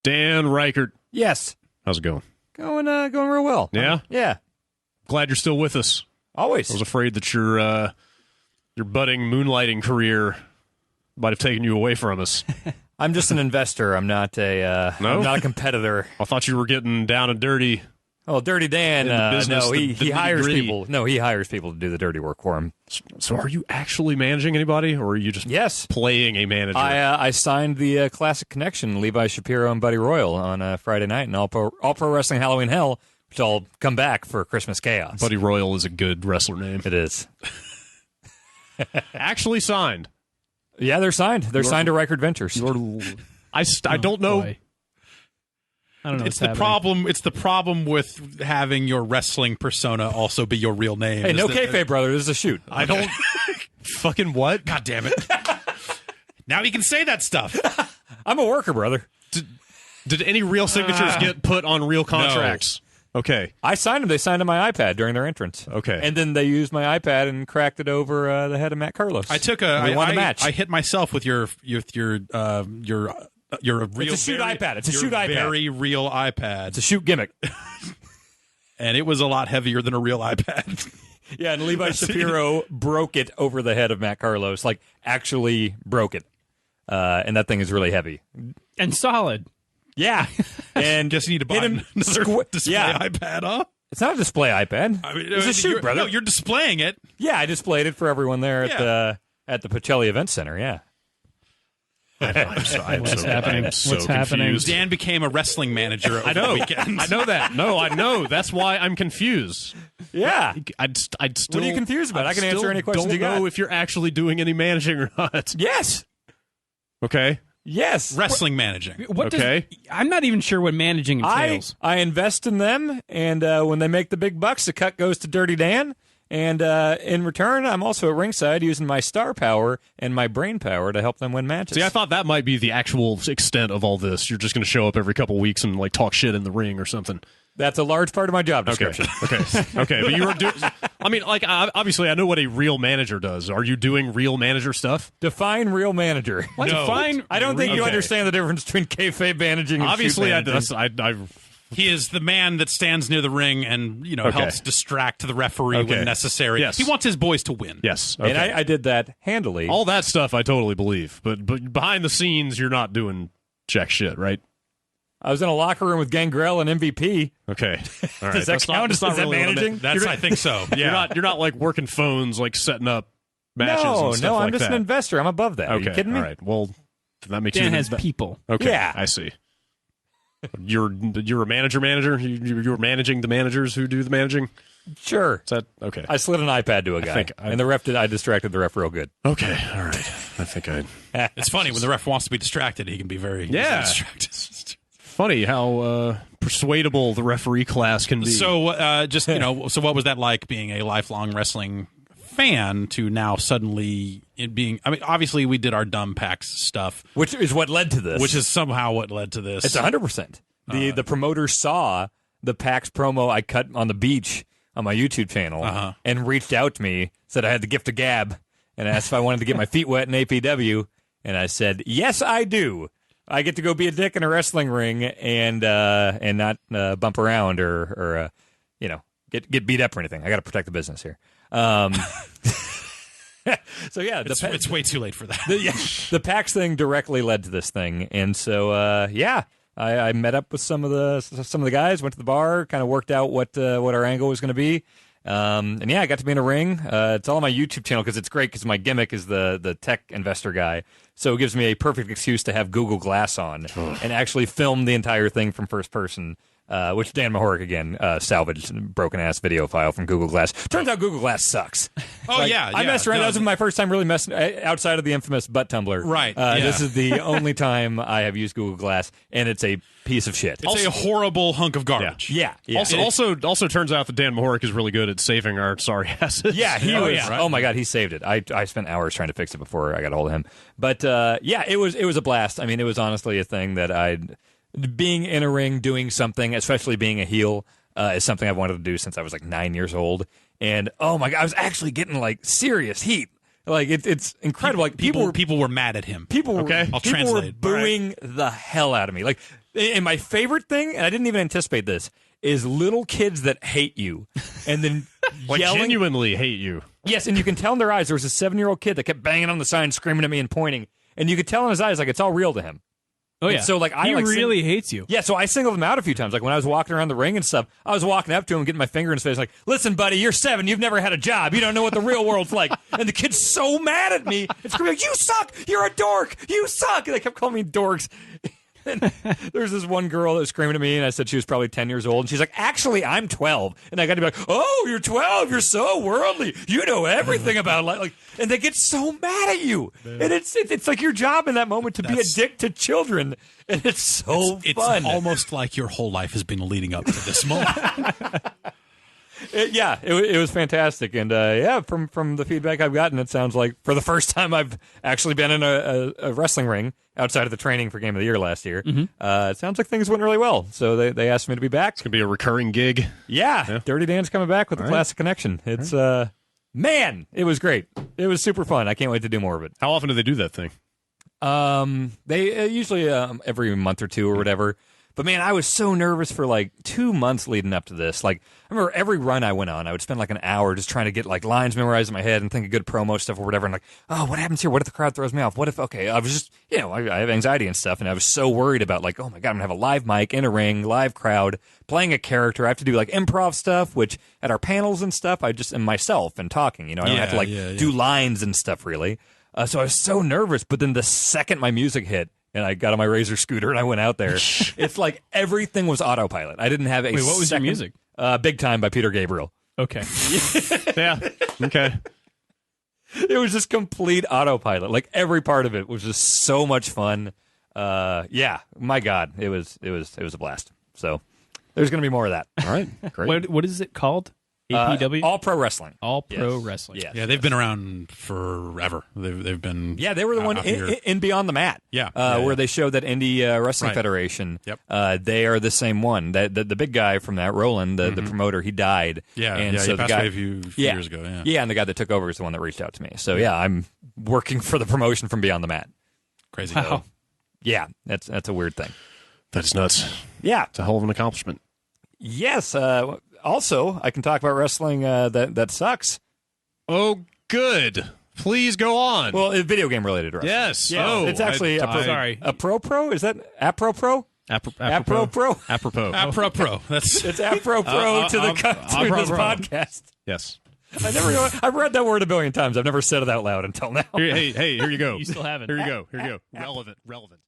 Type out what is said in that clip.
Dan Ryckert. Yes. How's it going? Going real well. Yeah? Yeah. Glad you're still with us. Always. I was afraid that your budding moonlighting career might have taken you away from us. I'm just an investor. I'm not a I'm not a competitor. I thought you were getting down and dirty. Oh, Dirty Dan. business, No, he the hires nitty-gritty. people. No, he hires people to do the dirty work for him. So are you actually managing anybody, or are you just Yes. playing a manager? I signed the Classic Connection, Levi Shapiro and Buddy Royal on Friday night in All Pro Wrestling Halloween Hell, which I'll come back for Christmas Chaos. Buddy Royal is a good wrestler name. It is. Actually signed. Yeah, they're signed. They're signed to Ryckert Ventures. I don't know. Boy. I don't know. It's the problem. It's the problem with having your wrestling persona also be your real name. Hey, is no that- kayfabe, brother. This is a shoot. I don't. Fucking what? God damn it! Now you can say that stuff. I'm a worker, brother. Did any real signatures get put on real contracts? Okay. I signed them. They signed on my iPad during their entrance. Okay. And then they used my iPad and cracked it over the head of Matt Carlos. I took We won a match. I hit myself with your real. It's a shoot iPad. It's a your shoot iPad. Very real iPad. It's a shoot gimmick. And it was a lot heavier than a real iPad. Yeah, and Levi Shapiro broke it over the head of Matt Carlos. Like, actually broke it. And that thing is really heavy. And solid. Yeah. And Guess you need to buy hit him another display yeah. iPad, huh? It's not a display iPad. I mean, it's a shoot, brother. No, you're displaying it. Yeah, I displayed it for everyone there at the Pacelli Event Center, yeah. What's happening? What's happening? confused. Dan became a wrestling manager over I know. the weekend. I know that. No, I know. That's why I'm confused. Yeah. I'd still. What are you confused about? I can answer any questions don't you got. know if you're actually doing any managing or not. Yes. Okay. Yes. Wrestling managing. What Okay. I'm not even sure what managing entails. I invest in them, and when they make the big bucks, the cut goes to Dirty Dan. And in return, I'm also at ringside using my star power and my brain power to help them win matches. See, I thought that might be the actual extent of all this. You're just going to show up every couple weeks and like talk shit in the ring or something. That's a large part of my job Okay. description. Okay. But you were doing. I mean, like obviously, I know what a real manager does. Are you doing real manager stuff? Define real manager. No. Define. I don't think you Okay. understand the difference between kayfabe managing and Obviously, shoot I managing. He is the man that stands near the ring and helps distract the referee when necessary. Yes. He wants his boys to win. Yes. Okay. And I did that handily. all that stuff I totally believe, but behind the scenes, you're not doing jack shit, right? I was in a locker room with Gangrel and MVP. Okay. All right. Does that That's count? that's Is that really what I meant. managing? I think so. Yeah. You're not like working phones, like setting up matches. and stuff I'm like just that. an investor. I'm above that. Are Okay. you kidding me? All right. Well, that makes Dan you has people. Okay. Yeah. I see. You're a manager. You're managing the managers who do the managing. Sure. Is that okay? I slid an iPad to a guy, and the ref did. I distracted the ref real good. Okay. All right. I think I. It's funny when the ref wants to be distracted, he can be very Yeah. distracted. Funny how persuadable the referee class can be. So, so what was that like being a lifelong wrestling fan to now suddenly it being? I mean, obviously we did our dumb PAX stuff, Which is what led to this. which is somehow what led to this. It's 100%. The promoter saw the PAX promo I cut on the beach on my YouTube channel and reached out to me, said I had the gift of gab, and asked if I wanted to get my feet wet in APW, and I said, yes, I do. I get to go be a dick in a wrestling ring and not bump around or get beat up or anything. I got to protect the business here. So yeah, it's way too late for that. The PAX thing directly led to this thing, and so I met up with some of the guys, went to the bar, kind of worked out what our angle was going to be, and I got to be in a ring. It's all on my YouTube channel because it's great because my gimmick is the tech investor guy, so it gives me a perfect excuse to have Google Glass on and actually film the entire thing from first person. Which Dan Mahoric, again, salvaged broken-ass video file from Google Glass. Turns out Google Glass sucks. Oh, yeah. I messed around. That was my first time really messing outside of the infamous butt tumbler. Right, This is the only time I have used Google Glass, and it's a piece of shit. It's a horrible hunk of garbage. Yeah. Also turns out that Dan Mahoric is really good at saving our sorry asses. Yeah, he was. Right? Oh my God, he saved it. I spent hours trying to fix it before I got a hold of him. But it was a blast. I mean, it was honestly a thing that being in a ring doing something, especially being a heel, is something I've wanted to do since I was like 9 years old. And oh my God, I was actually getting like serious heat. Like it's incredible. Like people were mad at him. People were I'll translate. booing the hell out of me. Like And my favorite thing, and I didn't even anticipate this, is little kids that hate you and then like yelling. Genuinely hate you. Yes, and you can tell in their eyes. There was a 7-year-old kid that kept banging on the sign, screaming at me and pointing, and you could tell in his eyes like it's all real to him. Oh yeah. And so like he really hates you. Yeah, so I singled him out a few times. Like when I was walking around the ring and stuff, I was walking up to him, getting my finger in his face, like, "Listen, buddy, you're 7. You've never had a job. You don't know what the real world's like." And the kid's so mad at me, it's screaming, "You suck! You're a dork! You suck!" And they kept calling me dorks. And there's this one girl that was screaming at me, and I said she was probably 10 years old. And she's like, "Actually, I'm 12." And I got to be like, "Oh, you're 12. You're so worldly. You know everything about life." Like, and they get so mad at you. And it's like your job in that moment to be a dick to children. And it's so fun. It's almost like your whole life has been leading up to this moment. It was fantastic, and from the feedback I've gotten, it sounds like for the first time I've actually been in a wrestling ring outside of the training for Game of the Year last year. It sounds like things went really well, so they asked me to be back. It's gonna be a recurring gig. Yeah. Dirty Dan's coming back with the Classic Connection. It's man, it was great. It was super fun. I can't wait to do more of it. How often do they do that thing? They usually every month or two or whatever. But man, I was so nervous for like 2 months leading up to this. Like, I remember every run I went on, I would spend like an hour just trying to get like lines memorized in my head and think of good promo stuff or whatever. And like, oh, what happens here? What if the crowd throws me off? What if, okay, I was just, I have anxiety and stuff. And I was so worried about like, oh my God, I'm gonna have a live mic in a ring, live crowd, playing a character. I have to do like improv stuff, which at our panels and stuff, I just am myself and talking, I don't have to like do lines and stuff really. So I was so nervous. But then the second my music hit, and I got on my Razor scooter and I went out there. It's like everything was autopilot. I didn't have a Wait, what was your music? Big Time by Peter Gabriel. Okay. Yeah. Okay. It was just complete autopilot. Like every part of it was just so much fun. My God, it was a blast. So there's going to be more of that. All right. Great. What is it called? APW? All Pro Wrestling. All Pro Wrestling. Yes. Yeah, they've been around forever. They've been. Yeah, they were the one in Beyond the Mat. Where they showed that Indie Wrestling Federation. Yep. They are the same one. The big guy from that, Roland, the promoter, he died. Yeah, and so he the passed guy away a few years ago. Yeah, and the guy that took over is the one that reached out to me. So I'm working for the promotion from Beyond the Mat. Crazy. Wow. Yeah, that's a weird thing. That's nuts. Yeah, it's a hell of an accomplishment. Yes. Also, I can talk about wrestling that sucks. Oh, good. Please go on. Well, it's video game related wrestling. Yes. Yeah, oh, it's actually a pro. Is that Apropro? Apropro. Apropos. Apropro. It's Apropro to this podcast. Yes. I've read that word a billion times. I've never said it out loud until now. Hey, here you go. You still haven't. Here you go. Relevant.